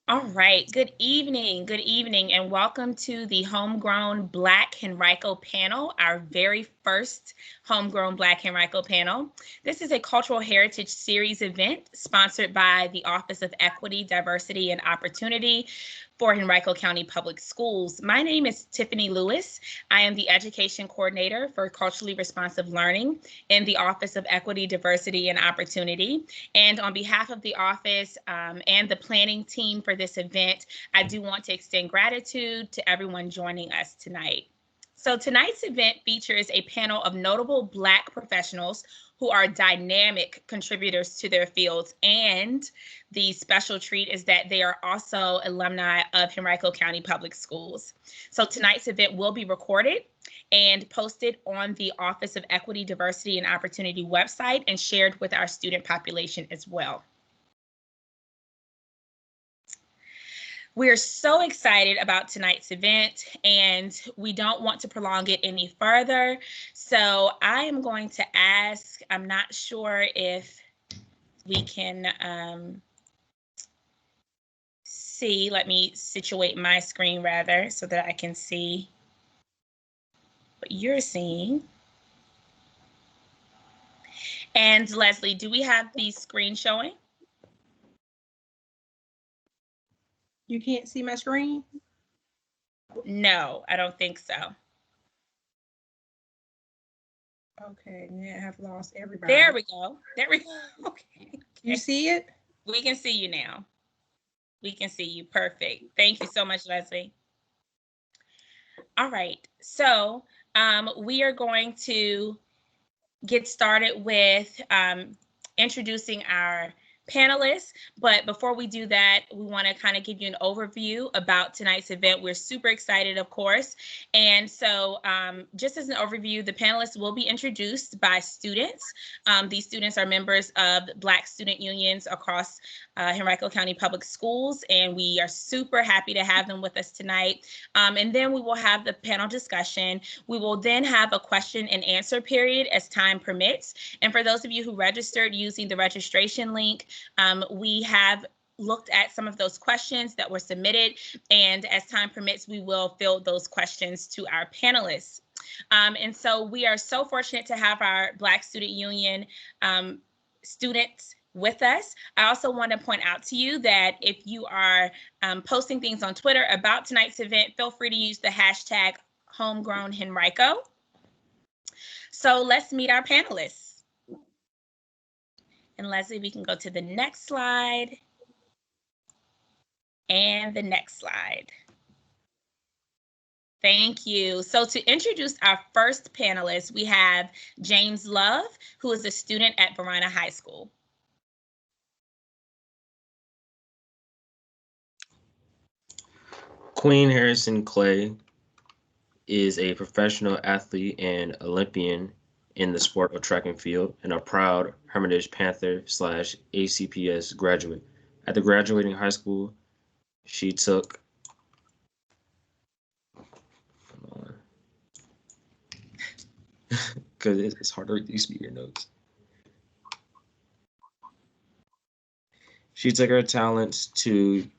All right, good evening, and welcome to the Homegrown Black Henrico panel, our very first Homegrown Black Henrico panel. This is a cultural heritage series event sponsored by the Office of Equity, Diversity, and Opportunity for Henrico County Public Schools. My name is Tiffany Lewis. I am the Education Coordinator for Culturally Responsive Learning in the Office of Equity, Diversity, and Opportunity. And on behalf of the office and the planning team for this event, I do want to extend gratitude to everyone joining us tonight. So tonight's event features a panel of notable Black professionals who are dynamic contributors to their fields, and the special treat is that they are also alumni of Henrico County Public Schools. So tonight's event will be recorded and posted on the Office of Equity, Diversity, and Opportunity website and shared with our student population as well. We're so excited about tonight's event, and we don't want to prolong it any further. So I am going to ask, I'm not sure if we can see, let me situate my screen rather so that I can see what you're seeing. And Leslie, do we have the screen showing? You can't see my screen? No, I don't think so. Okay, now I have lost everybody. There we go. There we go. Okay. You see it? We can see you now. We can see you. Perfect. Thank you so much, Leslie. All right. So we are going to get started with introducing our panelists. But before we do that, we want to kind of give you an overview about tonight's event. We're super excited, of course. And so just as an overview, the panelists will be introduced by students. These students are members of Black student unions across Henrico County Public Schools, and we are super happy to have them with us tonight. And then we will have the panel discussion. We will then have a question and answer period as time permits. And for those of you who registered using the registration link, we have looked at some of those questions that were submitted, and as time permits, we will field those questions to our panelists. And so we are so fortunate to have our Black Student Union students with us. I also want to point out to you that if you are posting things on Twitter about tonight's event, feel free to use the hashtag #HomegrownHenrico. So let's meet our panelists. And Leslie, we can go to the next slide and the next slide. Thank you. So to introduce our first panelist, we have James Love, who is a student at Varina High School. Queen Harrison Claye is a professional athlete and Olympian in the sport of track and field, and a proud Hermitage Panther / HCPS graduate. After graduating high school, she took because it's hard to read these speaker notes. She took her talents to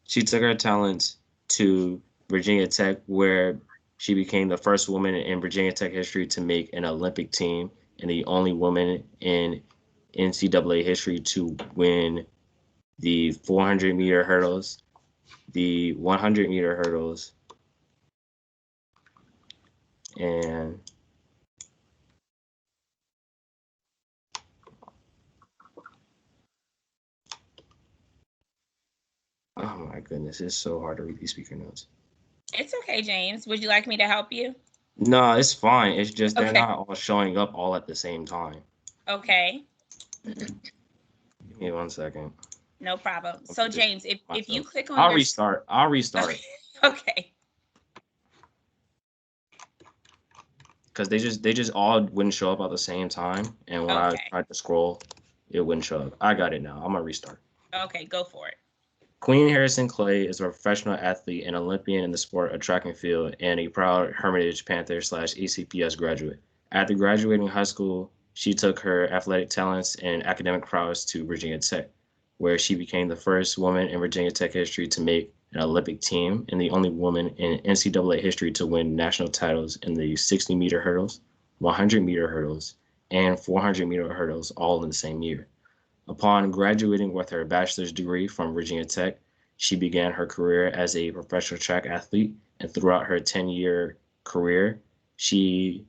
She took her talents to Virginia Tech, where she became the first woman in Virginia Tech history to make an Olympic team and the only woman in NCAA history to win the 400-meter hurdles, the 100-meter hurdles, and oh my goodness, it's so hard to read these speaker notes. It's okay, James. Would you like me to help you? No, it's fine. It's just they're not all showing up all at the same time. Okay. Give me 1 second. No problem. So James, if you click on I'll restart. Okay. Because they just all wouldn't show up at the same time, and when I tried to scroll, it wouldn't show up. I got it now. I'm gonna restart. Okay, go for it. Queen Harrison Claye is a professional athlete and Olympian in the sport of track and field, and a proud Hermitage Panther / HCPS graduate. After graduating high school, she took her athletic talents and academic prowess to Virginia Tech, where she became the first woman in Virginia Tech history to make an Olympic team and the only woman in NCAA history to win national titles in the 60-meter hurdles, 100-meter hurdles, and 400-meter hurdles all in the same year. Upon graduating with her bachelor's degree from Virginia Tech, she began her career as a professional track athlete, and throughout her 10-year career, she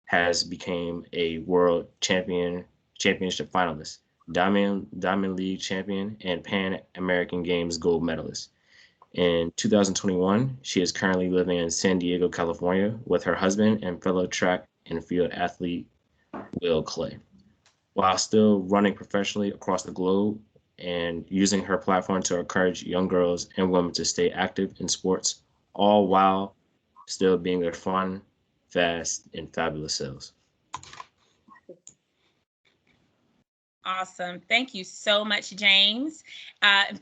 has become a world championship finalist, Diamond League champion, and Pan American Games gold medalist. In 2021, she is currently living in San Diego, California, with her husband and fellow track and field athlete, Will Clay, while still running professionally across the globe and using her platform to encourage young girls and women to stay active in sports, all while still being their fun, fast, and fabulous selves. Awesome. Thank you so much, James.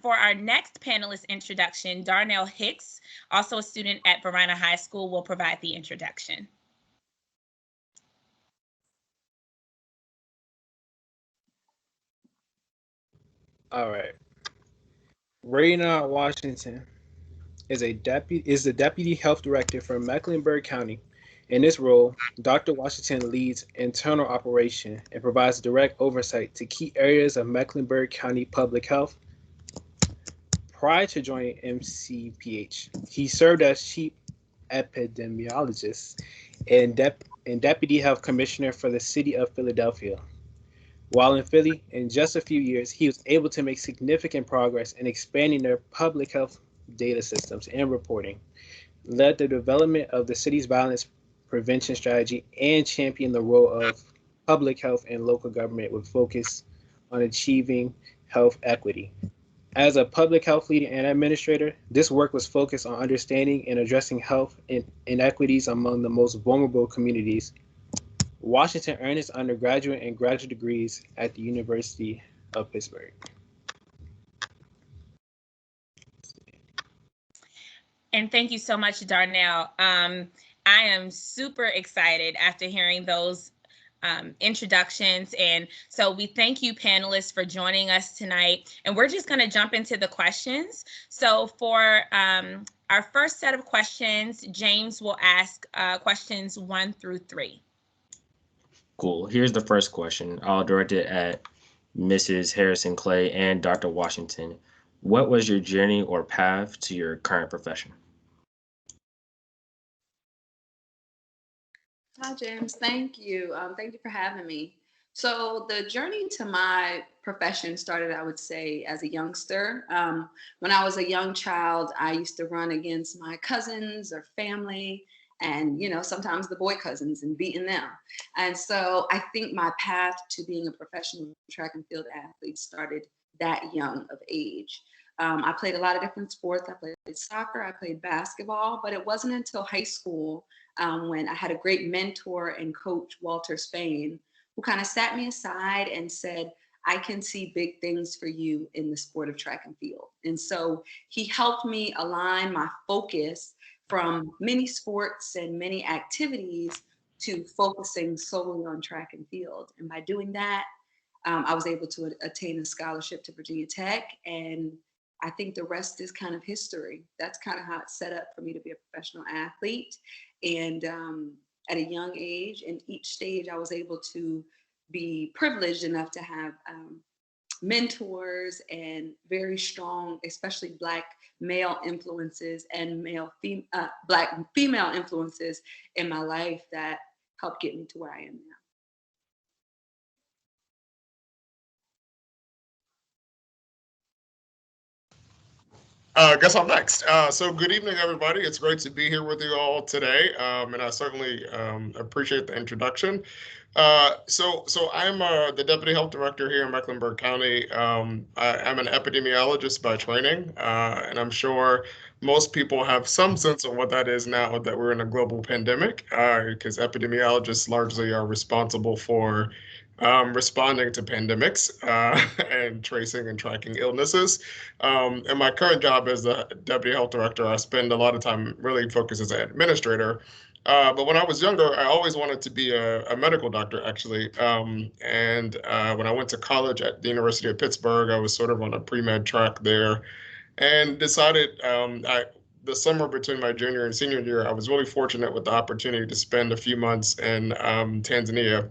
For our next panelist introduction, Darnell Hicks, also a student at Verina High School, will provide the introduction. All right. Raynard Washington is the Deputy Health Director for Mecklenburg County. In this role, Dr. Washington leads internal operation and provides direct oversight to key areas of Mecklenburg County public health. Prior to joining MCPH, he served as chief epidemiologist and deputy health commissioner for the city of Philadelphia. While in Philly, in just a few years, he was able to make significant progress in expanding their public health data systems and reporting, led the development of the city's violence prevention strategy, and championed the role of public health and local government with focus on achieving health equity. As a public health leader and administrator, this work was focused on understanding and addressing health inequities among the most vulnerable communities. Washington earned his undergraduate and graduate degrees at the University of Pittsburgh. And thank you so much, Darnell. I am super excited after hearing those introductions. And so we thank you, panelists, for joining us tonight. And we're just going to jump into the questions. So for our first set of questions, James will ask questions 1 through 3. Cool. Here's the first question. I'll direct it at Mrs. Harrison Claye and Dr. Washington. What was your journey or path to your current profession? Hi, James. Thank you. Thank you for having me. So the journey to my profession started, I would say, as a youngster. When I was a young child, I used to run against my cousins or family and, you know, sometimes the boy cousins and beating them. And so I think my path to being a professional track and field athlete started that young of age. I played a lot of different sports. I played soccer, I played basketball, but it wasn't until high school when I had a great mentor and coach, Walter Spain, who kind of sat me aside and said, I can see big things for you in the sport of track and field. And so he helped me align my focus from many sports and many activities to focusing solely on track and field. And by doing that, I was able to attain a scholarship to Virginia Tech. And I think the rest is kind of history. That's kind of how it's set up for me to be a professional athlete. And at a young age, in each stage, I was able to be privileged enough to have mentors and very strong, especially Black male influences and Black female influences in my life that helped get me to where I am now. I guess I'm next. So good evening, everybody. It's great to be here with you all today, and I certainly appreciate the introduction. So I'm the Deputy Health Director here in Mecklenburg County. I'm an epidemiologist by training, and I'm sure most people have some sense of what that is now that we're in a global pandemic, because epidemiologists largely are responsible for responding to pandemics and tracing and tracking illnesses. In my current job as the Deputy Health Director, I spend a lot of time really focused as an administrator But when I was younger, I always wanted to be a medical doctor, actually. And when I went to college at the University of Pittsburgh, I was sort of on a pre-med track there, and decided the summer between my junior and senior year, I was really fortunate with the opportunity to spend a few months in Tanzania.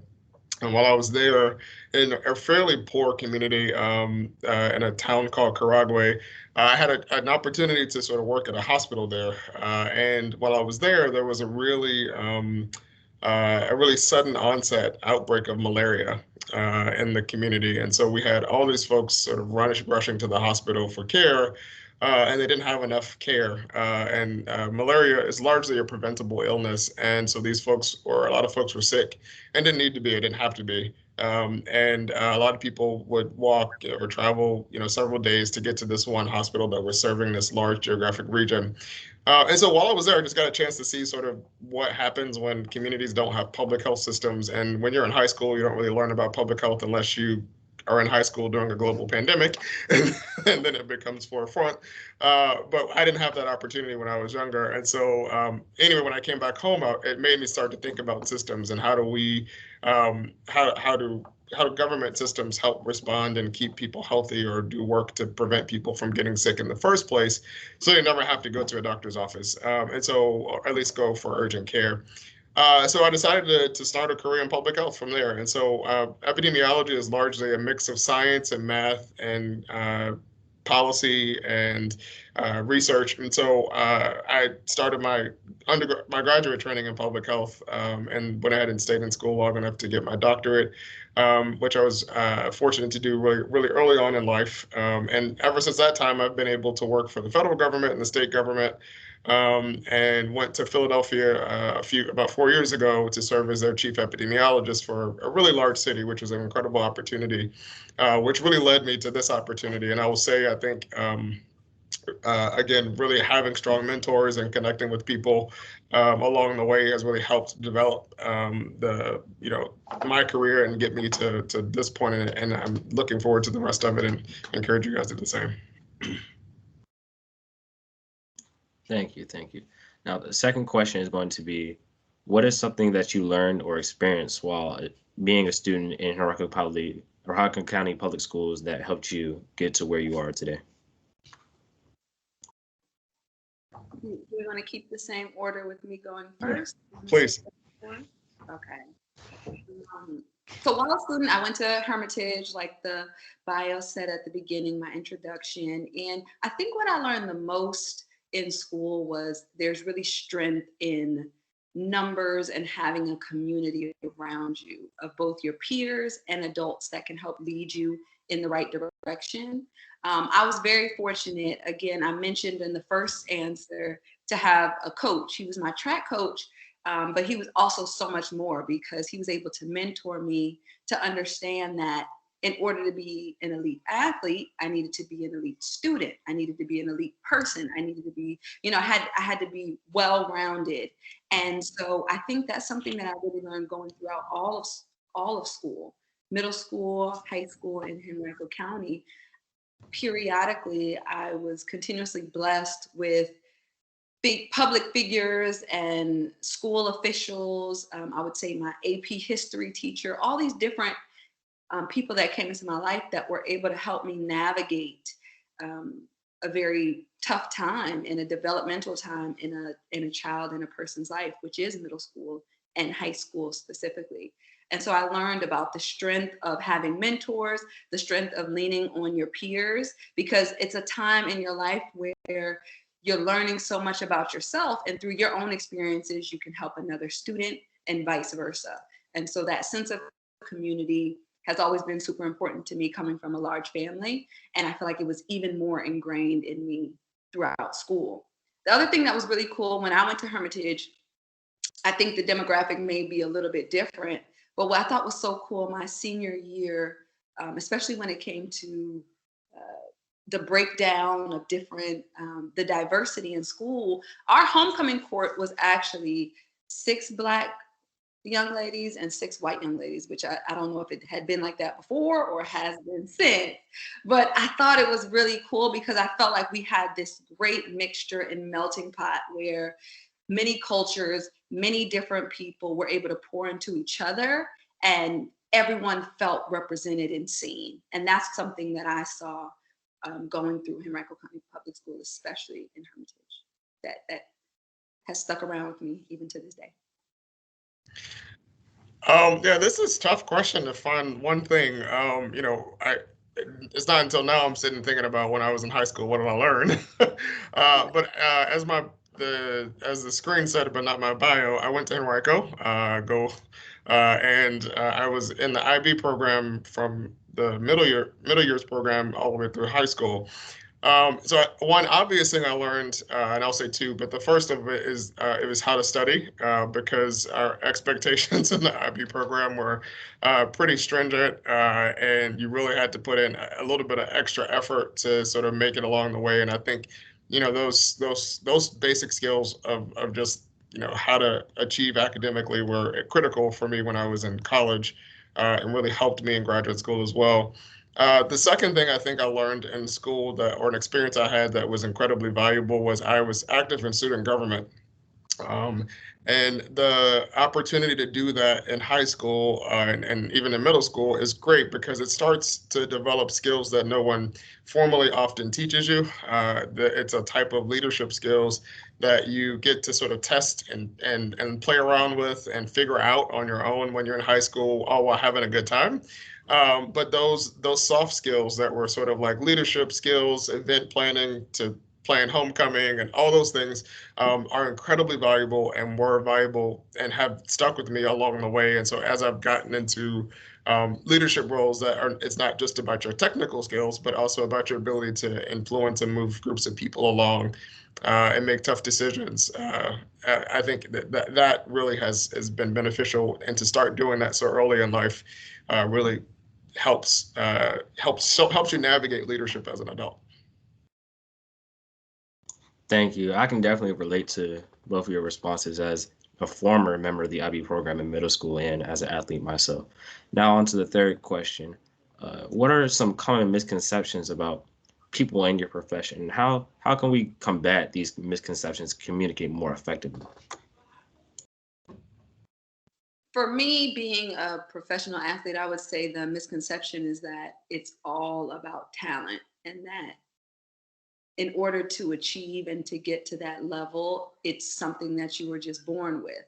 And while I was there in a fairly poor community in a town called Karagwe, I had an opportunity to sort of work at a hospital there. And while I was there was a really sudden onset outbreak of malaria in the community. And so we had all these folks sort of rushing to the hospital for care, and they didn't have enough care. And malaria is largely a preventable illness. And so these folks, or a lot of folks, were sick and didn't need to be, it didn't have to be. And a lot of people would walk or travel, several days to get to this one hospital that was serving this large geographic region. And so while I was there, I just got a chance to see sort of what happens when communities don't have public health systems. And when you're in high school, you don't really learn about public health unless you are in high school during a global pandemic, and then it becomes forefront. But I didn't have that opportunity when I was younger. And so anyway, when I came back home, it made me start to think about systems and how do government systems help respond and keep people healthy or do work to prevent people from getting sick in the first place, so you never have to go to a doctor's office, and so, or at least go for urgent care. So I decided to start a career in public health from there. And so epidemiology is largely a mix of science and math and policy and research. And so I started my graduate training in public health, and went ahead and stayed in school long enough to get my doctorate, which I was fortunate to do really, really early on in life. And ever since that time, I've been able to work for the federal government and the state government, and went to Philadelphia about 4 years ago to serve as their chief epidemiologist for a really large city, which was an incredible opportunity, which really led me to this opportunity. And I will say, I think, again, really having strong mentors and connecting with people along the way has really helped develop my career and get me to this point. And I'm looking forward to the rest of it, and encourage you guys to do the same. Thank you. Now, the second question is going to be, what is something that you learned or experienced while being a student in Henrico County Public Schools that helped you get to where you are today? Do we want to keep the same order with me going first? Please. Okay. So while a student, I went to Hermitage, like the bio said at the beginning, my introduction. And I think what I learned the most in school was there's really strength in numbers and having a community around you of both your peers and adults that can help lead you in the right direction. I was very fortunate, again, I mentioned in the first answer, to have a coach. He was my track coach, but he was also so much more, because he was able to mentor me to understand that in order to be an elite athlete, I needed to be an elite student. I needed to be an elite person. I needed to be, I had to be well-rounded. And so I think that's something that I really learned going throughout all of school, middle school, high school in Henrico County. Periodically, I was continuously blessed with big public figures and school officials. I would say my AP history teacher, all these different people that came into my life that were able to help me navigate a very tough time and a developmental time in a child and a person's life, which is middle school and high school specifically. And so I learned about the strength of having mentors, the strength of leaning on your peers, because it's a time in your life where you're learning so much about yourself, and through your own experiences, you can help another student and vice versa. And so that sense of community has always been super important to me, coming from a large family. And I feel like it was even more ingrained in me throughout school. The other thing that was really cool when I went to Hermitage, I think the demographic may be a little bit different, but what I thought was so cool my senior year, especially when it came to the breakdown of different, the diversity in school, our homecoming court was actually 6 Black young ladies and 6 white young ladies, which I don't know if it had been like that before or has been since, but I thought it was really cool because I felt like we had this great mixture and melting pot where many cultures, many different people were able to pour into each other, and everyone felt represented and seen. And that's something that I saw going through Henrico County Public School, especially in Hermitage, that has stuck around with me even to this day. Yeah, this is a tough question to find one thing. It's not until now I'm sitting thinking about when I was in high school, what did I learn? But as the screen said, but not my bio, I went to Henrico, and I was in the IB program from the middle years program all the way through high school. So one obvious thing I learned, and I'll say two, but the first of it is it was how to study, because our expectations in the IB program were pretty stringent, and you really had to put in a little bit of extra effort to sort of make it along the way. And I think, those basic skills of just, how to achieve academically were critical for me when I was in college, and really helped me in graduate school as well. The second thing I think I learned in school or an experience I had that was incredibly valuable was I was active in student government. And the opportunity to do that in high school and even in middle school is great because it starts to develop skills that no one formally often teaches you. It's a type of leadership skills that you get to sort of test and play around with and figure out on your own when you're in high school, all while having a good time. But those soft skills that were sort of like leadership skills, event planning to playing homecoming and all those things are incredibly valuable and were valuable and have stuck with me along the way. And so as I've gotten into leadership roles it's not just about your technical skills, but also about your ability to influence and move groups of people along and make tough decisions. I think that really has been beneficial, and to start doing that so early in life really helps you navigate leadership as an adult. Thank you. I can definitely relate to both of your responses as a former member of the IB program in middle school and as an athlete myself. Now on to the third question. What are some common misconceptions about people in your profession? And how can we combat these misconceptions, communicate more effectively? For me, being a professional athlete, I would say the misconception is that it's all about talent, and that in order to achieve and to get to that level, it's something that you were just born with.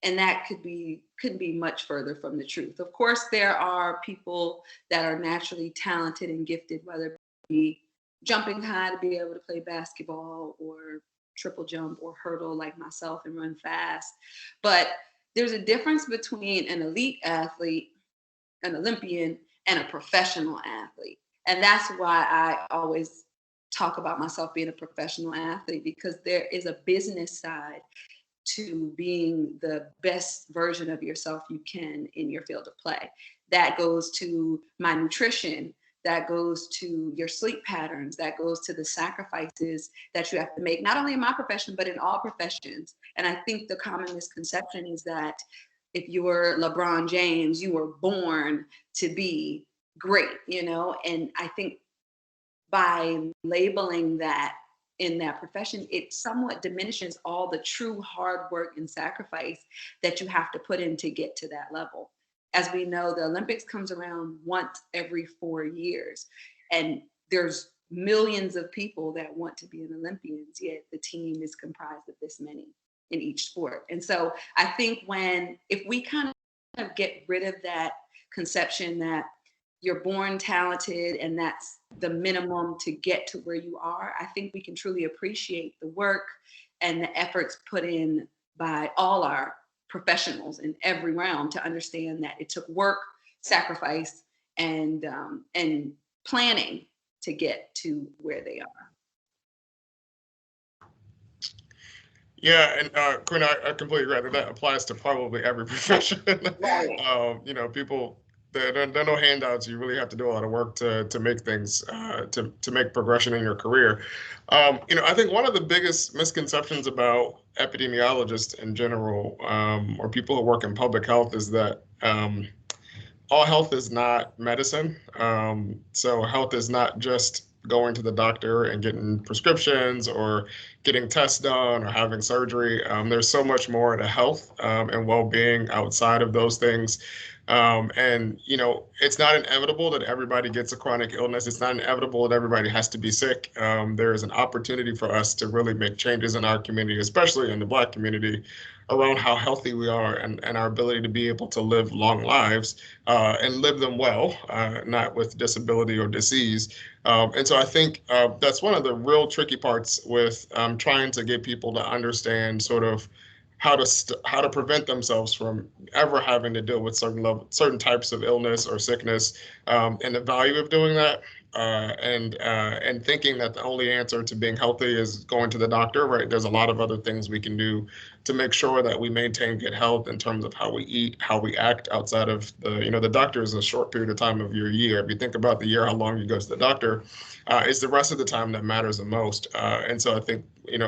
And that couldn't be much further from the truth. Of course, there are people that are naturally talented and gifted, whether it be jumping high to be able to play basketball or triple jump or hurdle like myself and run fast. But there's a difference between an elite athlete, an Olympian, and a professional athlete. And that's why I always talk about myself being a professional athlete, because there is a business side to being the best version of yourself you can in your field of play. That goes to my nutrition, that goes to your sleep patterns, that goes to the sacrifices that you have to make, not only in my profession, but in all professions. And I think the common misconception is that if you were LeBron James, you were born to be great, and I think by labeling that in that profession, it somewhat diminishes all the true hard work and sacrifice that you have to put in to get to that level. As we know, the Olympics comes around once every 4 years, and there's millions of people that want to be an Olympian, yet the team is comprised of this many in each sport. And so I think if we kind of get rid of that conception that you're born talented and that's the minimum to get to where you are, I think we can truly appreciate the work and the efforts put in by all our professionals in every realm to understand that it took work, sacrifice, and planning to get to where they are. Yeah, and Quinn, I completely agree. I think that applies to probably every profession. Right. People, there are no handouts. You really have to do a lot of work to make things, to make progression in your career. I think one of the biggest misconceptions about epidemiologists in general, or people who work in public health, is that all health is not medicine. So health is not just going to the doctor and getting prescriptions or getting tests done or having surgery. There's so much more to health and well-being outside of those things. And, you know, it's not inevitable that everybody gets a chronic illness. It's not inevitable that everybody has to be sick. There is an opportunity for us to really make changes in our community, especially in the Black community, around how healthy we are and our ability to be able to live long lives and live them well, not with disability or disease. And so I think that's one of the real tricky parts with trying to get people to understand sort of how to prevent themselves from ever having to deal with certain types of illness or sickness, and the value of doing that. And thinking that the only answer to being healthy is going to the doctor, right? There's a lot of other things we can do to make sure that we maintain good health in terms of how we eat, how we act outside of the doctor is a short period of time of your year. If you think about the year, how long you go to the doctor, it's the rest of the time that matters the most. And so I think,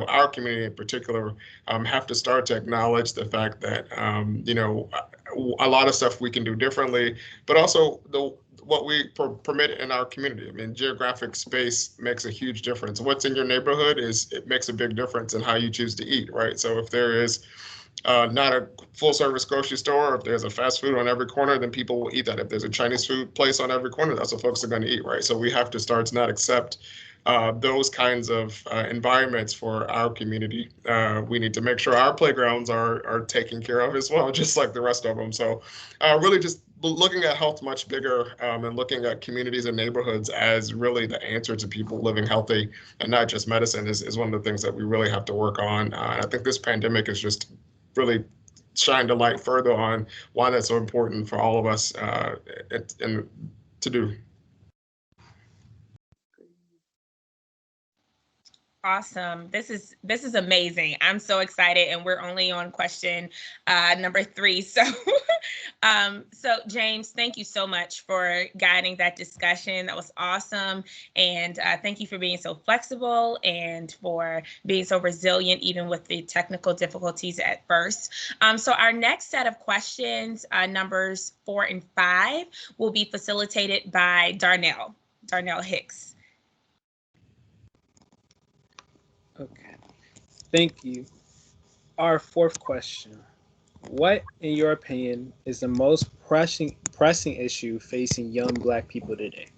our community in particular have to start to acknowledge the fact that, a lot of stuff we can do differently, but also what we permit in our community. I mean, geographic space makes a huge difference. What's in your neighborhood it makes a big difference in how you choose to eat, right? So if there is not a full service grocery store, if there's a fast food on every corner, then people will eat that. If there's a Chinese food place on every corner, that's what folks are going to eat, right? So we have to start to not accept those kinds of environments for our community. We need to make sure our playgrounds are taken care of as well, just like the rest of them. So really just looking at health much bigger and looking at communities and neighborhoods as really the answer to people living healthy and not just medicine is one of the things that we really have to work on. And I think this pandemic has just really shined a light further on why that's so important for all of us and to do. Awesome. This is amazing. I'm so excited, and we're only on question number 3. So James, thank you so much for guiding that discussion. That was awesome. And thank you for being so flexible and for being so resilient, even with the technical difficulties at first. So our next set of questions, numbers 4 and 5, will be facilitated by Darnell Hicks. Okay, thank you. Our 4th question. What, in your opinion, is the most pressing issue facing young Black people today?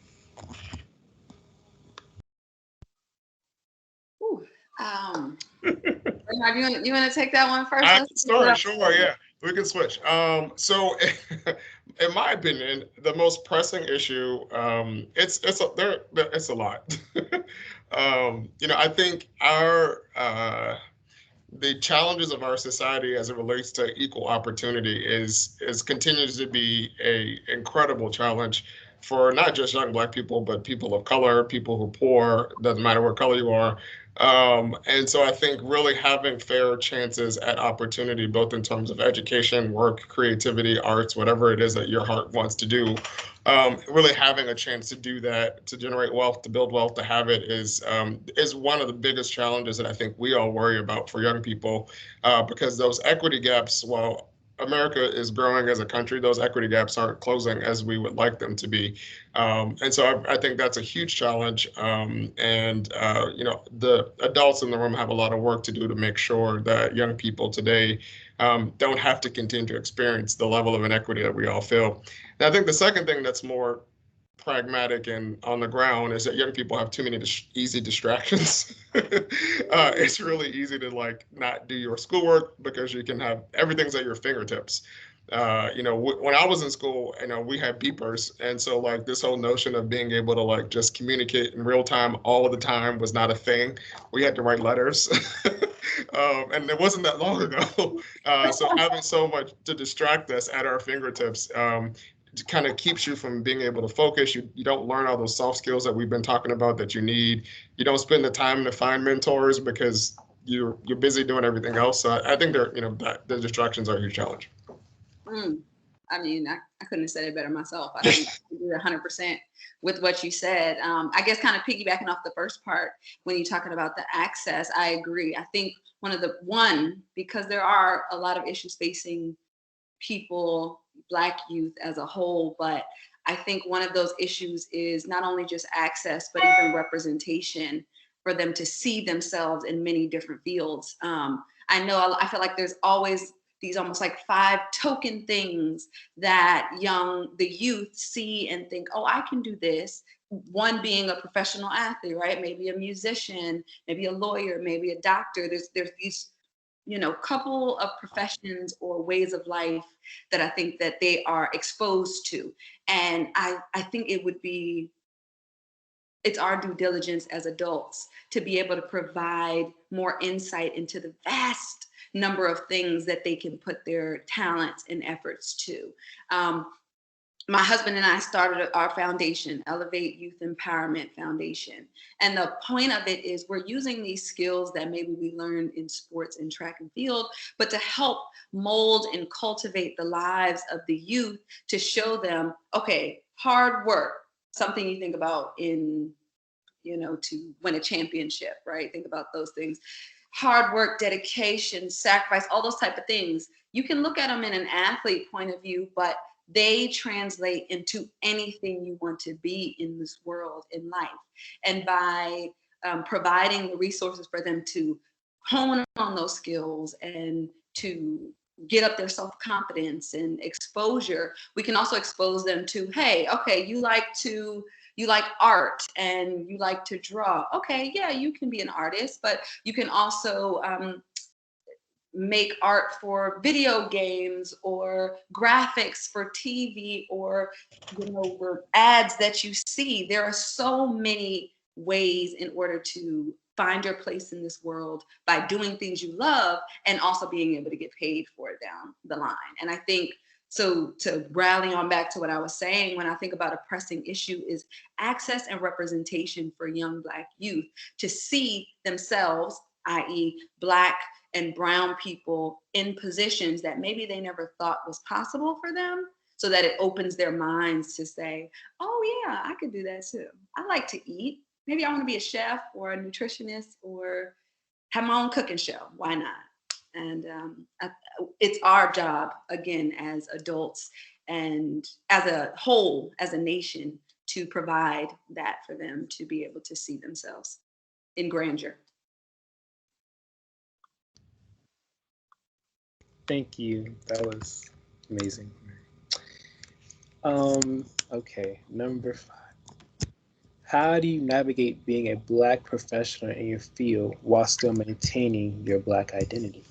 You want to take that one first? Sure, yeah. We can switch. So in my opinion, the most pressing issue, it's a lot. I think the challenges of our society as it relates to equal opportunity is continues to be a incredible challenge for not just young Black people, but people of color, people who are poor, doesn't matter what color you are. And so I think really having fair chances at opportunity, both in terms of education, work, creativity, arts, whatever it is that your heart wants to do, really having a chance to do that, to generate wealth, to build wealth, to have it is one of the biggest challenges that I think we all worry about for young people, because those equity gaps, while America is growing as a country, those equity gaps aren't closing as we would like them to be. And so I think that's a huge challenge. The adults in the room have a lot of work to do to make sure that young people today don't have to continue to experience the level of inequity that we all feel. And I think the second thing that's more pragmatic and on the ground is that young people have too many easy distractions. It's really easy to not do your schoolwork because you can have everything's at your fingertips. When I was in school, we had beepers, and so this whole notion of being able to just communicate in real time all of the time was not a thing. We had to write letters, and it wasn't that long ago. So having so much to distract us at our fingertips kind of keeps you from being able to focus. You don't learn all those soft skills that we've been talking about that you need. You don't spend the time to find mentors because you're busy doing everything else. So I think the distractions are a huge challenge. I mean, I couldn't have said it better myself. I think I agree 100% with what you said. I guess kind of piggybacking off the first part, when you're talking about the access, I agree. I think because there are a lot of issues facing people, Black youth as a whole, but I think one of those issues is not only just access, but even representation. for them to see themselves in many different fields. I feel like there's always these almost like 5 token things that the youth see and think, oh, I can do this. One being a professional athlete, right? Maybe a musician, maybe a lawyer, maybe a doctor. There's these, couple of professions or ways of life that I think that they are exposed to. And I think it's our due diligence as adults to be able to provide more insight into the vast number of things that they can put their talents and efforts to. My husband and I started our foundation, Elevate Youth Empowerment Foundation. And the point of it is we're using these skills that maybe we learned in sports and track and field, but to help mold and cultivate the lives of the youth to show them, okay, hard work, something you think about to win a championship, right? Think about those things. Hard work, dedication, sacrifice, all those type of things. You can look at them in an athlete point of view, but they translate into anything you want to be in this world, in life. And by providing the resources for them to hone on those skills and to get up their self-confidence and exposure, we can also expose them to, hey, okay, you like art and you like to draw. Okay, yeah, you can be an artist, but you can also make art for video games or graphics for TV or for ads that you see. There are so many ways in order to find your place in this world by doing things you love and also being able to get paid for it down the line. And I think so, to rally on back to what I was saying, when I think about a pressing issue is access and representation for young Black youth to see themselves, i.e. Black and brown people, in positions that maybe they never thought was possible for them, so that it opens their minds to say, oh yeah, I could do that too. I like to eat. Maybe I want to be a chef or a nutritionist or have my own cooking show. Why not? And it's our job, again, as adults and as a whole, as a nation, to provide that for them to be able to see themselves in grandeur. Thank you. That was amazing. Okay, number 5. How do you navigate being a Black professional in your field while still maintaining your Black identity?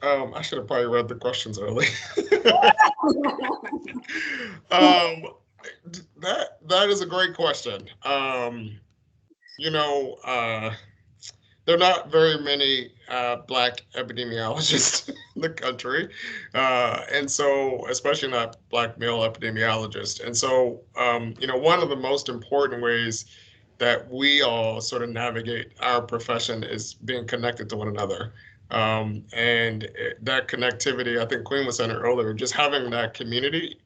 I should have probably read the questions early. That is a great question. There are not very many Black epidemiologists in the country, and so especially not Black male epidemiologists. And so, one of the most important ways that we all sort of navigate our profession is being connected to one another. That connectivity, I think Queen was saying it earlier, just having that community,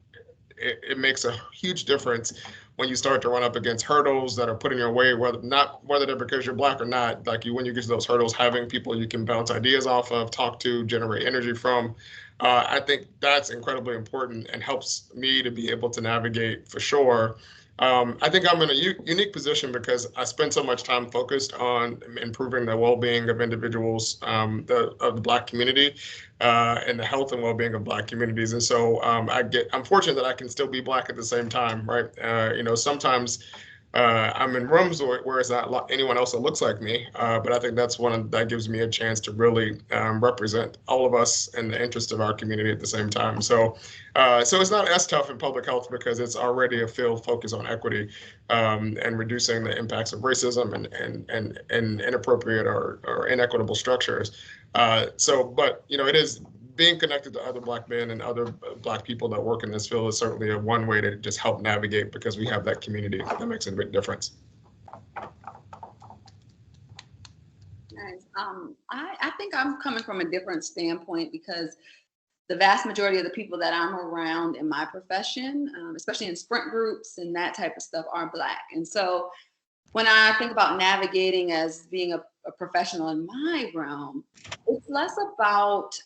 it makes a huge difference when you start to run up against hurdles that are put in your way, whether they're because you're Black or not. Like when you get to those hurdles, having people you can bounce ideas off of, talk to, generate energy from, I think that's incredibly important and helps me to be able to navigate for sure. I think I'm in a unique position because I spend so much time focused on improving the well-being of individuals, of the Black community, and the health and well-being of Black communities. And so I'm fortunate that I can still be Black at the same time, right? Sometimes I'm in rooms where it's not anyone else that looks like me, but I think that's that gives me a chance to really represent all of us in the interest of our community at the same time. So it's not as tough in public health because it's already a field focused on equity and reducing the impacts of racism and inappropriate or inequitable structures. But it is being connected to other Black men and other Black people that work in this field is certainly one way to just help navigate, because we have that community that makes a big difference. Nice. I think I'm coming from a different standpoint because the vast majority of the people that I'm around in my profession, especially in sprint groups and that type of stuff, are Black. And so when I think about navigating as being a professional in my realm, it's less about,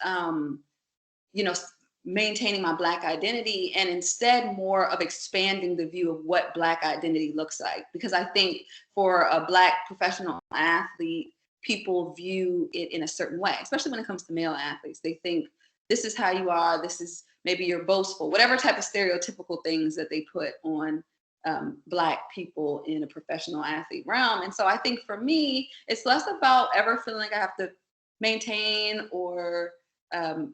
maintaining my Black identity, and instead more of expanding the view of what Black identity looks like. Because I think for a Black professional athlete, people view it in a certain way, especially when it comes to male athletes. They think this is how you are, this is maybe you're boastful, whatever type of stereotypical things that they put on Black people in a professional athlete realm. And so I think for me, it's less about ever feeling like I have to maintain or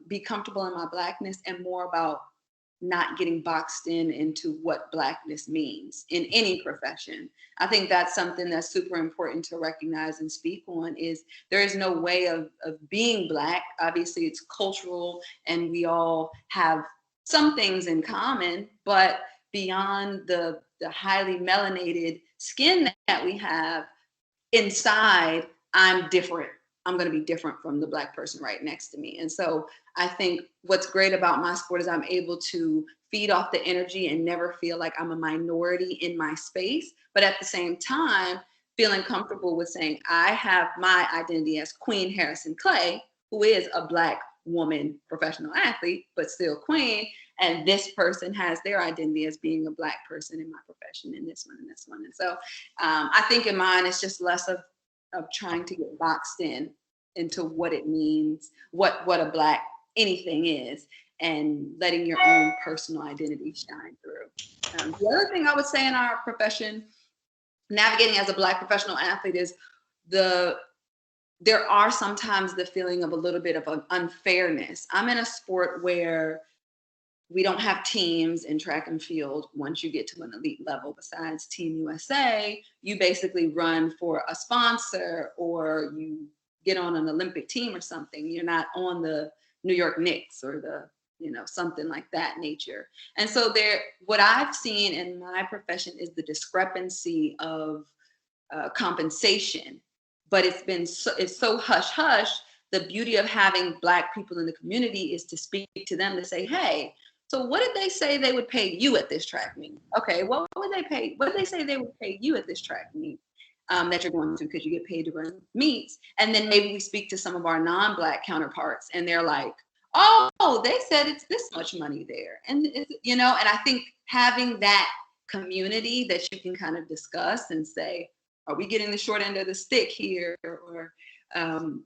be comfortable in my Blackness, and more about not getting boxed into what Blackness means in any profession. I think that's something that's super important to recognize and speak on, is there is no way of being Black. Obviously it's cultural and we all have some things in common, but beyond the highly melanated skin that we have, inside, I'm different. I'm going to be different from the Black person right next to me. And so I think what's great about my sport is I'm able to feed off the energy and never feel like I'm a minority in my space, but at the same time, feeling comfortable with saying, I have my identity as Queen Harrison Claye, who is a Black woman professional athlete, but still Queen. And this person has their identity as being a Black person in my profession, and this one and this one. And so I think in mine, it's just less of trying to get boxed into what it means, what a Black anything is, and letting your own personal identity shine through. The other thing I would say in our profession, navigating as a Black professional athlete, is there are sometimes the feeling of a little bit of an unfairness. I'm in a sport where we don't have teams in track and field. Once you get to an elite level, besides Team USA, you basically run for a sponsor or you get on an Olympic team or something. You're not on the New York Knicks or the, something like that nature. And so what I've seen in my profession is the discrepancy of compensation, but it's so hush hush. The beauty of having Black people in the community is to speak to them, to say, hey, so what did they say they would pay you at this track meet? Okay, what would they pay? What did they say they would pay you at this track meet that you're going to, because you get paid to run meets? And then maybe we speak to some of our non-Black counterparts and they're like, oh, they said it's this much money there. And, and I think having that community that you can kind of discuss and say, are we getting the short end of the stick here? Or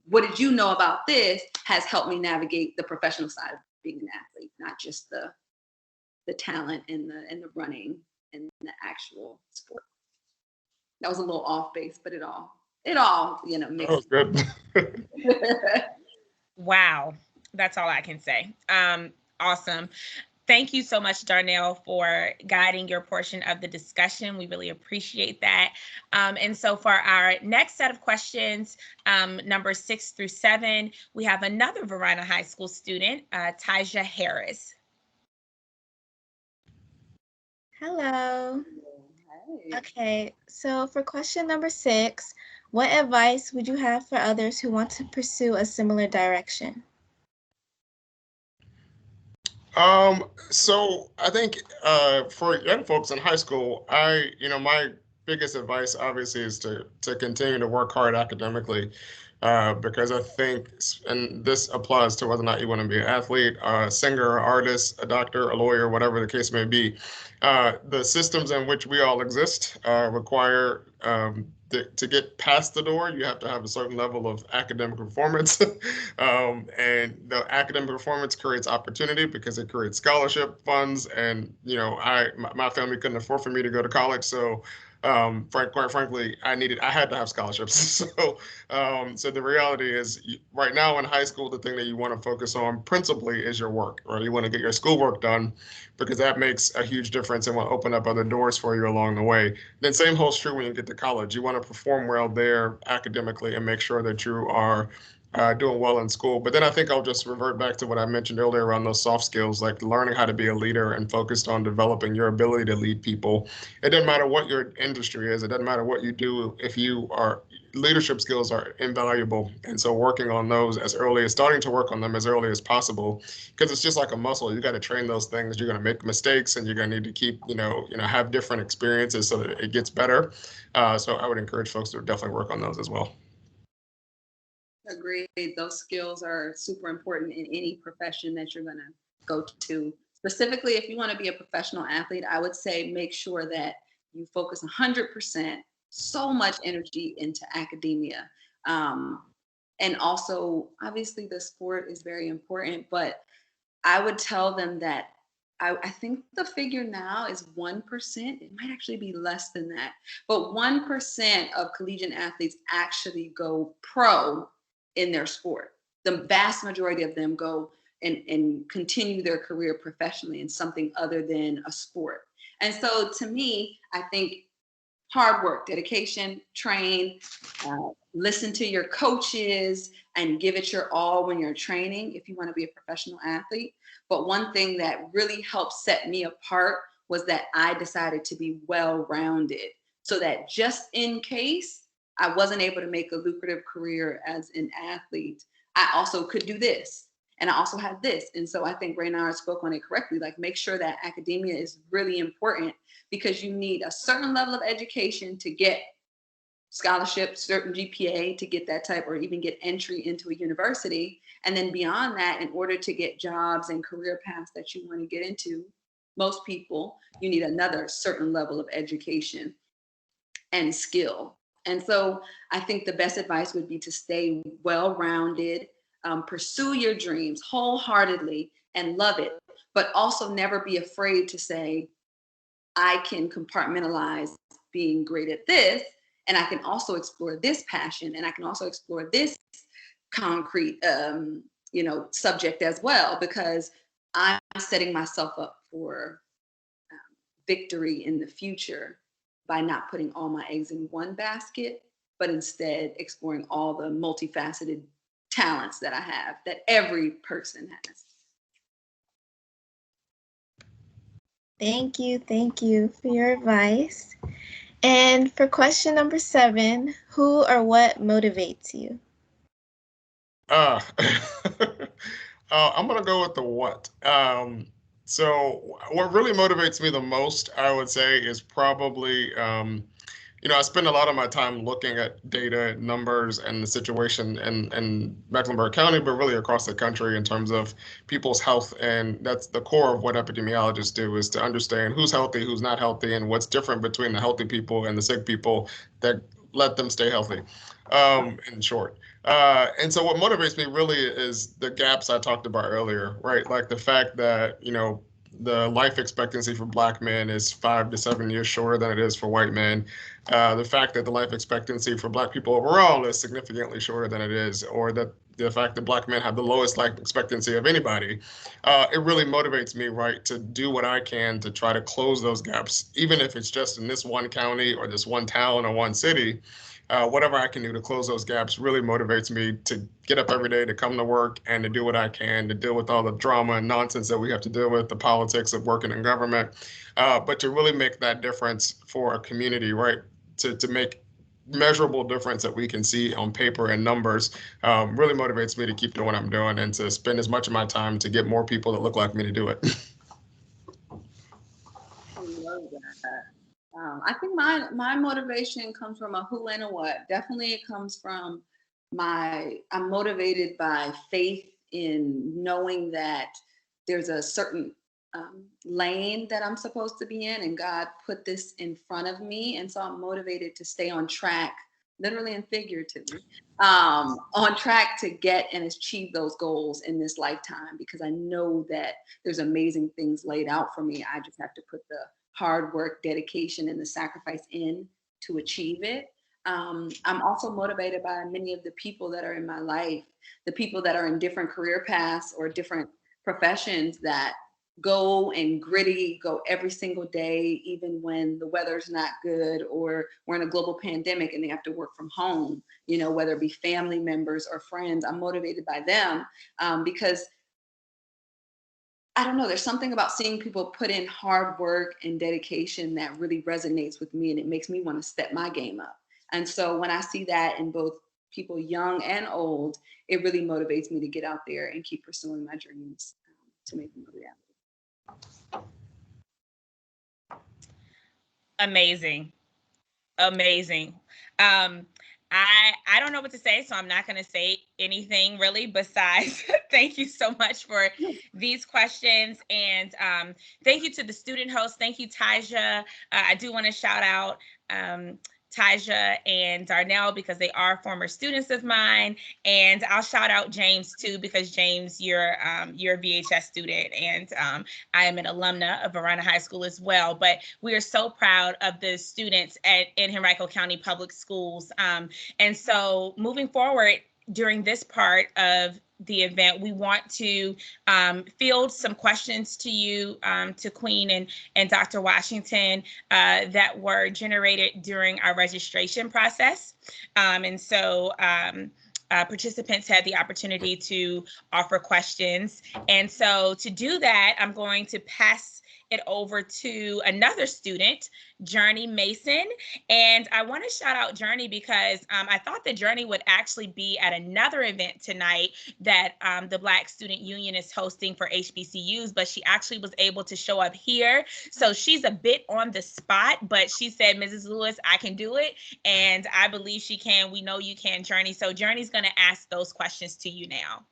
what did you know about this, has helped me navigate the professional side of being an athlete, not just the talent and the running and the actual sport. That was a little off base, but it all makes Oh, good. Wow, that's all I can say. Awesome. Thank you so much, Darnell, for guiding your portion of the discussion. We really appreciate that. And so for our next set of questions, numbers 6 through 7, we have another Verona High School student, Tyja Harris. Hello. Hey. Okay, so for question number 6, what advice would you have for others who want to pursue a similar direction? So I think for young folks in high school, my biggest advice obviously is to continue to work hard academically, because I think, and this applies to whether or not you want to be an athlete, a singer, artist, a doctor, a lawyer, whatever the case may be, the systems in which we all exist require to get past the door, you have to have a certain level of academic performance. And the academic performance creates opportunity because it creates scholarship funds. And, my family couldn't afford for me to go to college. So quite frankly, I had to have scholarships. So the reality is right now in high school, the thing that you want to focus on principally is your work, right? You want to get your schoolwork done because that makes a huge difference and will open up other doors for you along the way. Then same holds true when you get to college. You want to perform well there academically and make sure that you are doing well in school. But then I think I'll just revert back to what I mentioned earlier around those soft skills, like learning how to be a leader and focused on developing your ability to lead people. It doesn't matter what your industry is. It doesn't matter what you do. If leadership skills are invaluable. And so starting to work on them as early as possible, because it's just like a muscle. You got to train those things. You're going to make mistakes and you're going to need to keep, have different experiences so that it gets better. So I would encourage folks to definitely work on those as well. Agreed. Those skills are super important in any profession that you're going to go to. Specifically, if you want to be a professional athlete, I would say make sure that you focus 100%, so much energy into academia. And also, obviously, the sport is very important, but I would tell them that I think the figure now is 1%. It might actually be less than that. But 1% of collegiate athletes actually go pro in their sport. The vast majority of them go and continue their career professionally in something other than a sport. And so to me, I think hard work, dedication, train, listen to your coaches, and give it your all when you're training if you want to be a professional athlete. But one thing that really helped set me apart was that I decided to be well-rounded, so that just in case I wasn't able to make a lucrative career as an athlete, I also could do this. And I also had this. And so I think Raynard spoke on it correctly. Like, make sure that academia is really important, because you need a certain level of education to get scholarship, certain GPA to get that type, or even get entry into a university. And then beyond that, in order to get jobs and career paths that you want to get into, most people, you need another certain level of education and skill. And so I think the best advice would be to stay well-rounded, pursue your dreams wholeheartedly and love it, but also never be afraid to say, I can compartmentalize being great at this, and I can also explore this passion, and I can also explore this concrete, subject as well, because I'm setting myself up for victory in the future by not putting all my eggs in one basket, but instead exploring all the multifaceted talents that I have, that every person has. Thank you for your advice. And for question number 7, who or what motivates you? I'm gonna go with the what. So what really motivates me the most, I would say, is probably, I spend a lot of my time looking at data, numbers, and the situation in Mecklenburg County, but really across the country in terms of people's health. And that's the core of what epidemiologists do, is to understand who's healthy, who's not healthy, and what's different between the healthy people and the sick people that let them stay healthy, in short. And so what motivates me really is the gaps I talked about earlier, right? Like the fact that, the life expectancy for Black men is 5 to 7 years shorter than it is for white men. The fact that the life expectancy for Black people overall is significantly shorter than it is, or that the fact that Black men have the lowest life expectancy of anybody, it really motivates me, right, to do what I can to try to close those gaps, even if it's just in this one county or this one town or one city. Whatever I can do to close those gaps really motivates me to get up every day, to come to work, and to do what I can to deal with all the drama and nonsense that we have to deal with, the politics of working in government, but to really make that difference for a community, right? To make measurable difference that we can see on paper and numbers, really motivates me to keep doing what I'm doing and to spend as much of my time to get more people that look like me to do it. I love that. I think my motivation comes from a who and a what. Definitely it comes from I'm motivated by faith in knowing that there's a certain lane that I'm supposed to be in, and God put this in front of me. And so I'm motivated to stay on track, literally and figuratively, on track to get and achieve those goals in this lifetime, because I know that there's amazing things laid out for me. I just have to put the hard work, dedication, and the sacrifice in to achieve it. I'm also motivated by many of the people that are in my life, the people that are in different career paths or different professions that go and go every single day, even when the weather's not good or we're in a global pandemic and they have to work from home, whether it be family members or friends. I'm motivated by them because I don't know, there's something about seeing people put in hard work and dedication that really resonates with me, and it makes me want to step my game up. And so when I see that in both people young and old, it really motivates me to get out there and keep pursuing my dreams to make them a reality. Amazing. I don't know what to say, so I'm not going to say anything really besides thank you so much for these questions. And thank you to the student hosts. Thank you, Taja. I do want to shout out Taja and Darnell because they are former students of mine. And I'll shout out James too, because James, you're a VHS student, and I am an alumna of Verona High School as well. But we are so proud of the students in Henrico County Public Schools. And so moving forward during this part of the event, we want to field some questions to you, to Queen and Dr. Washington, that were generated during our registration process. And so participants had the opportunity to offer questions. And so to do that, I'm going to pass it over to another student, Journey Mason. And I want to shout out Journey because I thought that Journey would actually be at another event tonight that the Black Student Union is hosting for HBCUs, but she actually was able to show up here. So she's a bit on the spot, but she said, Mrs. Lewis, I can do it. And I believe she can. We know you can, Journey. So Journey's going to ask those questions to you now.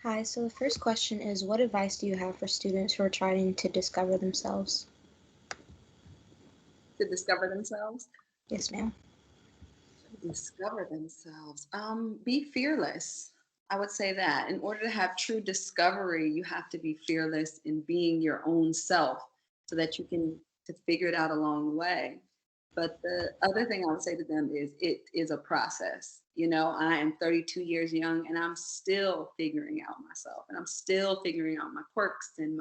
Hi, so the first question is, what advice do you have for students who are trying to discover themselves? To discover themselves? Yes, ma'am. Discover themselves. Be fearless. I would say that in order to have true discovery, you have to be fearless in being your own self so that you can figure it out along the way. But the other thing I would say to them is it is a process. You know, I am 32 years young and I'm still figuring out myself, and I'm still figuring out my quirks and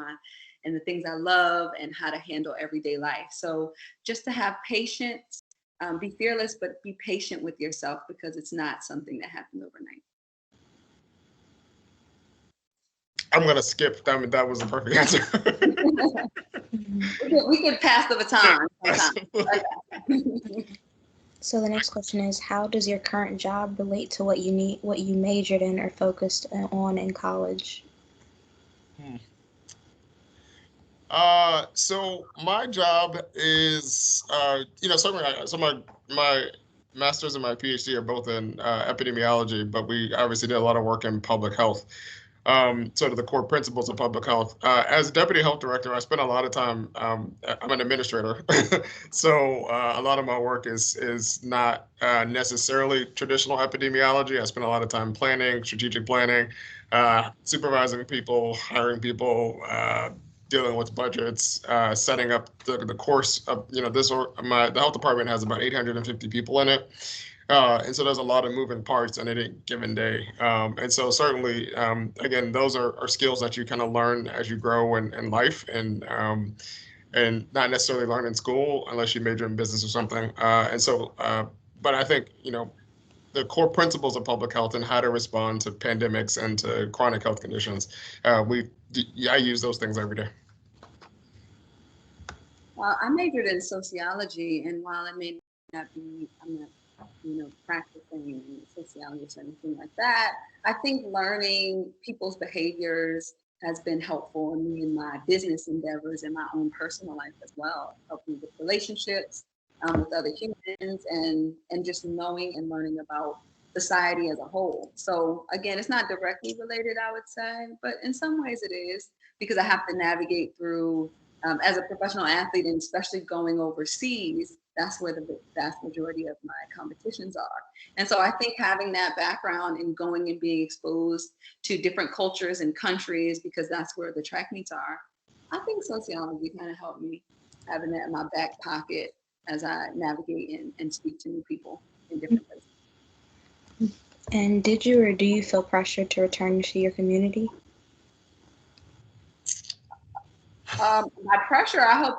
the things I love and how to handle everyday life. So just to have patience, be fearless, but be patient with yourself because it's not something that happens overnight. I'm going to skip. That was the perfect answer. we could pass the baton. So the next question is, how does your current job relate to what you majored in or focused on in college? So my job is, certainly, so my master's and my PhD are both in epidemiology, but we obviously did a lot of work in public health. Sort of the core principles of public health. As deputy health director, I spend a lot of time, I'm an administrator. So a lot of my work is not necessarily traditional epidemiology. I spend a lot of time planning, strategic planning, supervising people, hiring people, dealing with budgets, setting up the course of, the health department has about 850 people in it. And so there's a lot of moving parts on any given day. And so certainly, again, those are skills that you kind of learn as you grow in life and not necessarily learn in school unless you major in business or something. But I think, the core principles of public health and how to respond to pandemics and to chronic health conditions, I use those things every day. I majored in sociology, and while it may not be, I'm not practicing sociology or anything like that, I think learning people's behaviors has been helpful in me in my business endeavors and my own personal life as well. Helped me with relationships with other humans and just knowing and learning about society as a whole. So again, it's not directly related, I would say, but in some ways it is, because I have to navigate through as a professional athlete, and especially going overseas, that's where the vast majority of my competitions are. And so I think having that background and going and being exposed to different cultures and countries, because that's where the track meets are, I think sociology kind of helped me having that in my back pocket as I navigate and speak to new people in different places. And did you or do you feel pressure to return to your community? By pressure, I hope,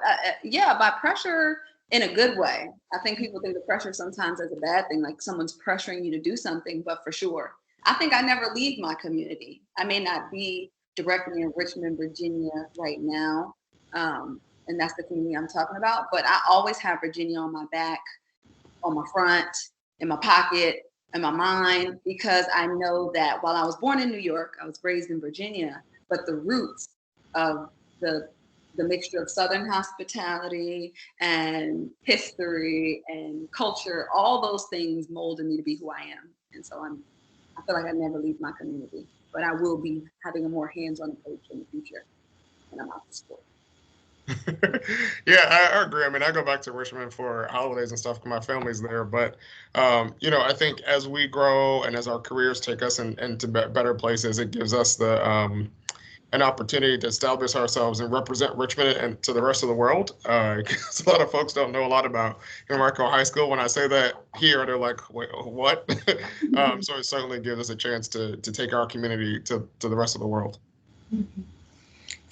by pressure in a good way. I think people think the pressure sometimes is a bad thing, like someone's pressuring you to do something, but for sure. I think I never leave my community. I may not be directly in Richmond, Virginia right now, and that's the community I'm talking about, but I always have Virginia on my back, on my front, in my pocket, in my mind, because I know that while I was born in New York, I was raised in Virginia, but the roots of the the mixture of Southern hospitality and history and culture, all those things molded me to be who I am. And so I feel like I never leave my community, but I will be having a more hands-on approach in the future when I'm out of school. Yeah, I agree. I mean, I go back to Richmond for holidays and stuff because my family's there. But, I think as we grow and as our careers take us into better places, it gives us an opportunity to establish ourselves and represent Richmond and to the rest of the world. Because a lot of folks don't know a lot about Henrico High School. When I say that here, they're like, wait, what? So it certainly gives us a chance to take our community to the rest of the world. Mm-hmm.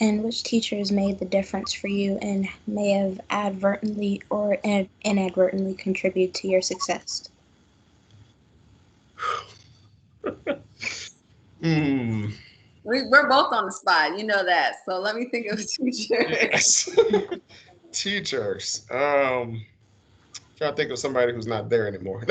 And which teachers made the difference for you and may have advertently or inadvertently contributed to your success? We're both on the spot, you know that. So let me think of teachers. Yes. Teachers. Trying to think of somebody who's not there anymore.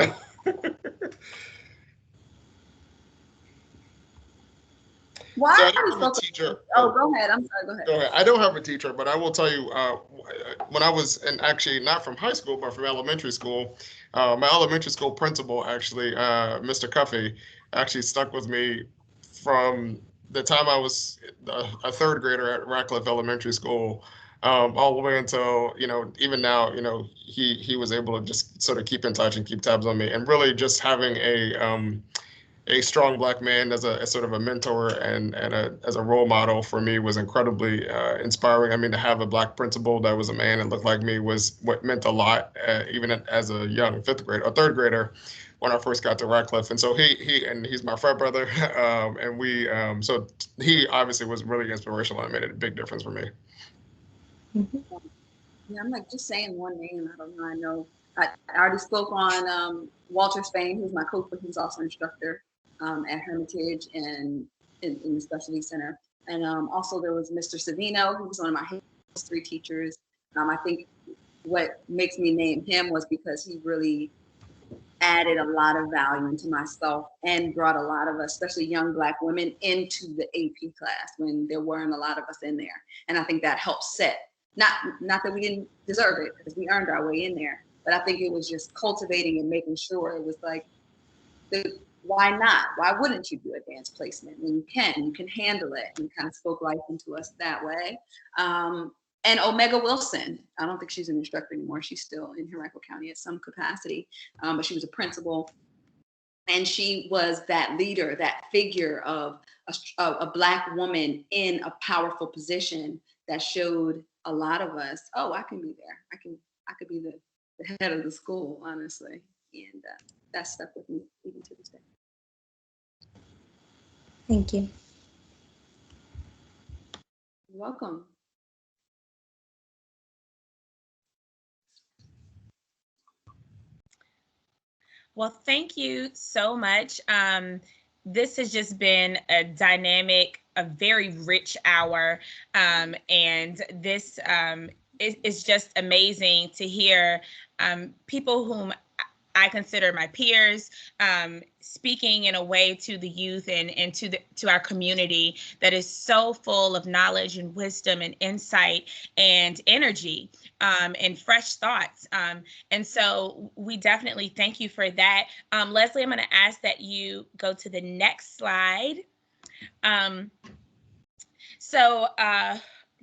Why? So I don't have a teacher. Oh, go ahead. I'm sorry. Go ahead. Go ahead. I don't have a teacher, but I will tell you, when I was actually not from high school, but from elementary school, my elementary school principal, actually, Mr. Cuffey, actually stuck with me from the time I was a third grader at Radcliffe Elementary School, all the way until, even now, he was able to just sort of keep in touch and keep tabs on me, and really just having a strong Black man as sort of a mentor and as a role model for me was incredibly inspiring. I mean, to have a Black principal that was a man and looked like me was what meant a lot, even as a young third grader when I first got to Radcliffe. And so he's my frat brother, and so he obviously was really inspirational and made a big difference for me. Mm-hmm. Yeah, I'm like just saying one name. I don't know. I know I already spoke on Walter Spain, who's my coach, but he's also an instructor at Hermitage and in the specialty center. And also there was Mr. Savino, who was one of my history teachers. I think what makes me name him was because he really added a lot of value into myself and brought a lot of us, especially young Black women, into the AP class when there weren't a lot of us in there. And I think that helped set, not that we didn't deserve it, because we earned our way in there, but I think it was just cultivating and making sure it was like, why not? Why wouldn't you do advanced placement when you can handle it? And kind of spoke life into us that way. And Omega Wilson, I don't think she's an instructor anymore. She's still in Henrico County at some capacity, but she was a principal. And she was that leader, that figure of a Black woman in a powerful position that showed a lot of us, oh, I can be there. I could be the head of the school, honestly. And that stuck with me even to this day. Thank you. You're welcome. Well, thank you so much. This has just been a dynamic, a very rich hour. And this is just amazing to hear people whom I consider my peers, speaking in a way to the youth and to our community that is so full of knowledge and wisdom and insight and energy and fresh thoughts. And so we definitely thank you for that. Leslie, I'm going to ask that you go to the next slide.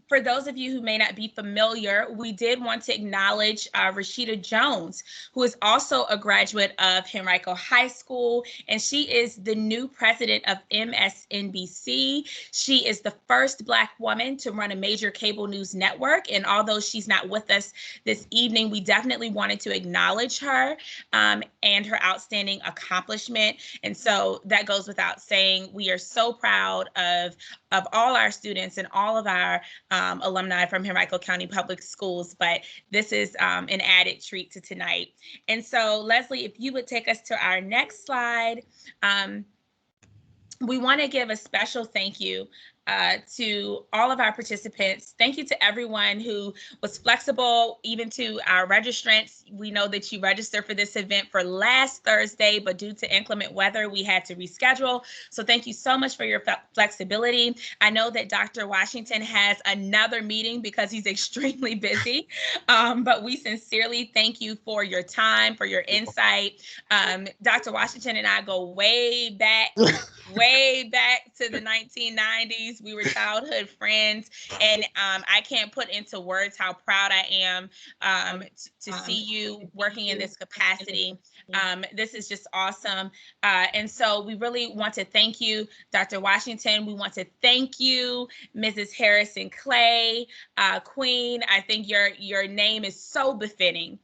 For those of you who may not be familiar, we did want to acknowledge Rashida Jones, who is also a graduate of Henrico High School, and she is the new president of MSNBC. She is the first Black woman to run a major cable news network, and although she's not with us this evening, we definitely wanted to acknowledge her and her outstanding accomplishment. And so that goes without saying. We are so proud of all our students and all of our alumni from Henrico County Public Schools, but this is an added treat to tonight. And so, Leslie, if you would take us to our next slide, we want to give a special thank you to all of our participants. Thank you to everyone who was flexible, even to our registrants. We know that you registered for this event for last Thursday, but due to inclement weather, we had to reschedule. So thank you so much for your flexibility. I know that Dr. Washington has another meeting because he's extremely busy, but we sincerely thank you for your time, for your insight. Dr. Washington and I go way back to the 1990s. We were childhood friends, and I can't put into words how proud I am to see you working in this capacity. This is just awesome. And so we really want to thank you, Dr. Washington. We want to thank you, Mrs. Harrison Claye, Queen. I think your name is so befitting.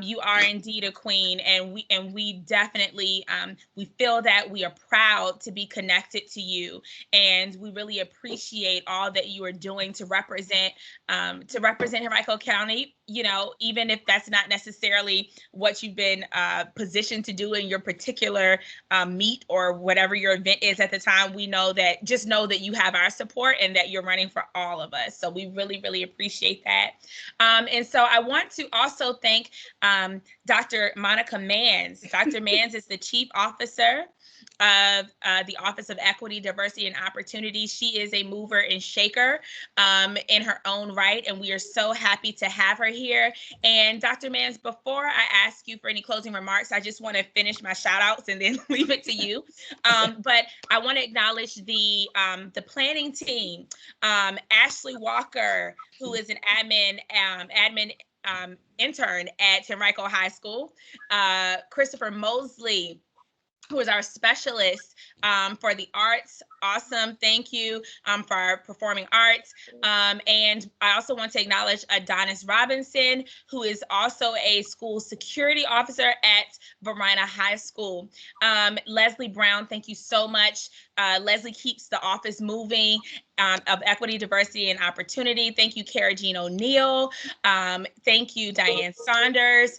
You are indeed a queen, and we definitely we feel that we are proud to be connected to you, and we really appreciate all that you are doing to represent Henrico County. You know, even if that's not necessarily what you've been positioned to do in your particular meet or whatever your event is at the time, we know that you have our support and that you're running for all of us. So we really, really appreciate that. And so I want to also thank Dr. Monica Manns. Dr. Manns is the Chief Officer of the Office of Equity, Diversity, and Opportunity. She is a mover and shaker in her own right, and we are so happy to have her here. And Dr. Manns, before I ask you for any closing remarks, I just want to finish my shout outs and then leave it to you. But I want to acknowledge the planning team, Ashley Walker, who is an admin intern at Henrico High School, Christopher Mosley, who is our specialist for the arts. Awesome. Thank you for our performing arts. And I also want to acknowledge Adonis Robinson, who is also a school security officer at Verina High School. Leslie Brown, thank you so much. Leslie keeps the office moving of Equity, Diversity, and Opportunity. Thank you, Kara Jean O'Neill. Thank you, Diane Saunders.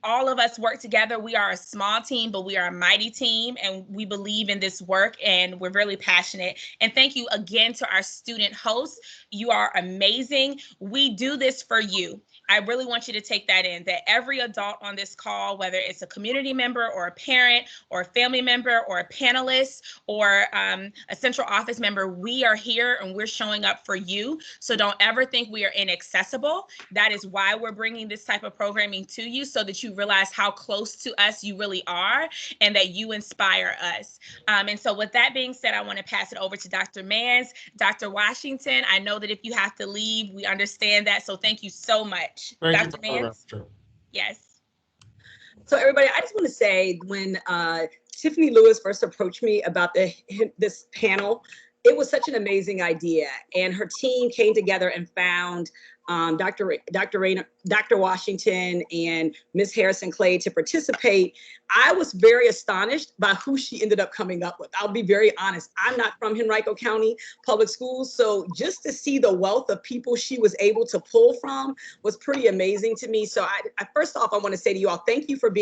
All of us work together. We are a small team, but we are a mighty team, and we believe in this work, and we're really passionate. And thank you again to our student hosts. You are amazing. We do this for you. I really want you to take that in, that every adult on this call, whether it's a community member or a parent or a family member or a panelist or a central office member, we are here and we're showing up for you. So don't ever think we are inaccessible. That is why we're bringing this type of programming to you, so that you realize how close to us you really are and that you inspire us. And so with that being said, I want to pass it over to Dr. Manns. Dr. Washington, I know that if you have to leave, we understand that. So thank you so much. Dr. Manns? Yes. So everybody, I just want to say, when Tiffany Lewis first approached me about this panel, it was such an amazing idea. And her team came together and found Dr. Washington and Ms. Harrison Claye to participate. I was very astonished by who she ended up coming up with. I'll be very honest. I'm not from Henrico County Public Schools, so just to see the wealth of people she was able to pull from was pretty amazing to me. So I first off, I want to say to you all, thank you for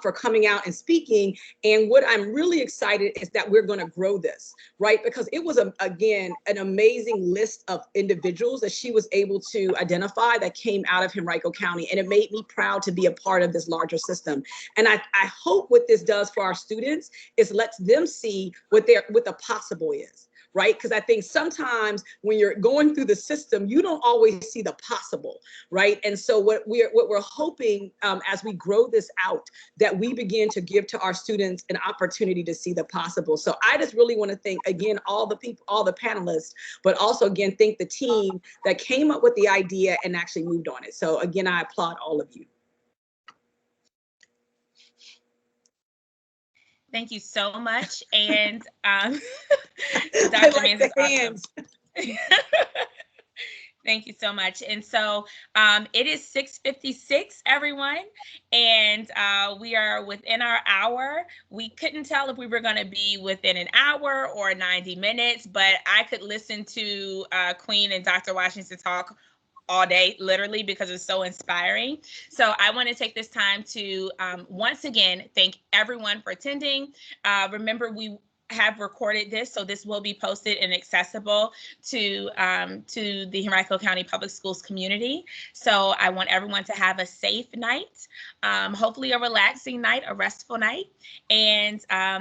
for coming out and speaking. And what I'm really excited is that we're going to grow this, right? Because it was, again, an amazing list of individuals that she was able to identify that came out of Henrico County. And it made me proud to be a part of this larger system. And I hope what this does for our students is lets them see what the possible is, right? Because I think sometimes when you're going through the system, you don't always see the possible, right? And so what we're hoping as we grow this out, that we begin to give to our students an opportunity to see the possible. So I just really want to thank, again, all the people, all the panelists, but also, again, thank the team that came up with the idea and actually moved on it. So again, I applaud all of you. Thank you so much. And Dr. Like Manns is awesome. Thank you so much. And so it is 6:56, everyone, and we are within our hour. We couldn't tell if we were going to be within an hour or 90 minutes, but I could listen to Queen and Dr. Washington talk all day, literally, because it's so inspiring. So I want to take this time to once again thank everyone for attending. Remember, we have recorded this, so this will be posted and accessible to the Henrico County Public Schools community. So I want everyone to have a safe night, hopefully a relaxing night, a restful night. And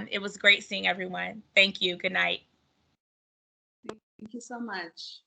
it was great seeing everyone. Thank you. Good night. Thank you so much.